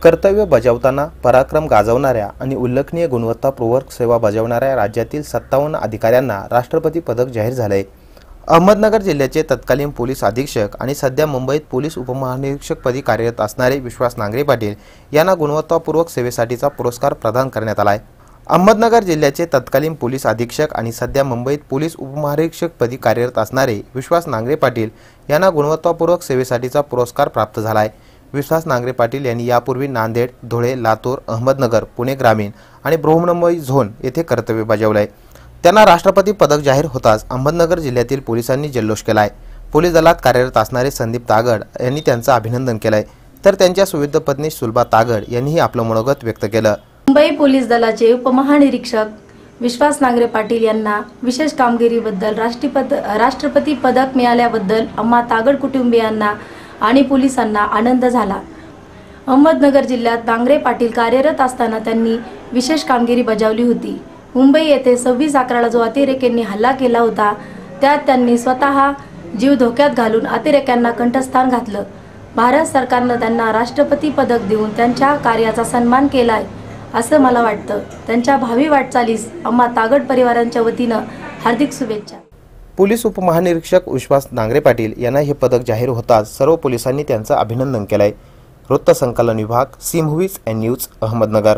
कर्तव्य बजावताना पराक्रम गाजवणाऱ्या आणि उल्लेखनीय गुणवत्तापूर्वक सेवा बजावणाऱ्या राज्यातील 57 अधिकाऱ्यांना राष्ट्रपती पदक जाहीर झाले। अहमदनगर जिल्ह्याचे तत्कालीन पोलीस अधीक्षक आणि सध्या मुंबईत पोलीस उपमहानिरीक्षकपदी कार्यरत असणारे विश्वास नांगरे पाटील यांना गुणवत्तापूर्वक सेवेसाठीचा पुरस्कार प्रदान करण्यात आला आहे। अहमदनगर जिल्ह्याचे तत्कालीन पोलीस अधीक्षक आणि सध्या मुंबईत पोलीस उपमहानिरीक्षकपदी कार्यरत असणारे विश्वास नांगरे पाटील यांना गुणवत्तापूर्वक सेवेसाठीचा पुरस्कार प्राप्त झाला आहे। विश्वास नांगरे पाटील यांनी यापूर्वी नांदेड, धुळे, लातूर, अहमदनगर, पुणे ग्रामीण आणि बृहन्मुंबई झोन येथे कर्तव्य बजावले आहे। त्यांना राष्ट्रपती पदक जाहीर होताच अहमदनगर जिल्ह्यातील पोलिसांनी जल्लोष केला आहे। पोलीस दलात कार्यरत असणारे संदीप तागड यांनी त्यांचं अभिनंदन केलं आहे, तर त्यांच्या सुविध पत्नी सुलभा तागड यांनीही आपलं मनोगत व्यक्त केलं। मुंबई पोलीस दलाचे उपमहानिरीक्षक विश्वास नांगरे पाटील यांना विशेष कामगिरीबद्दल राष्ट्रपती पदक मिळाल्याबद्दल आम्हा तागड कुटुंबियांना आणि पोलिसांना आनंद झाला। अहमदनगर जिल्ह्यात नांगरे पाटील कार्यरत असताना त्यांनी विशेष कामगिरी बजावली होती। मुंबई येथे 26/11ला जो अतिरेक्यांनी हल्ला केला होता त्यात त्यांनी स्वतः जीव धोक्यात घालून अतिरेक्यांना कंठस्थान घातलं। भारत सरकारने त्यांना राष्ट्रपती पदक देऊन त्यांच्या कार्याचा सन्मान केलाय असं मला वाटतं। त्यांच्या भावी वाटचालीस आम्हा तागड परिवारांच्या वतीनं हार्दिक शुभेच्छा। पोलीस उपमहानिरीक्षक विश्वास नांगरे पाटील यांना हे पदक जाहीर होताच सर्व पोलिसांनी त्यांचं अभिनंदन केलंय। वृत्त संकलन विभाग, C movies and news, Ahmednagar.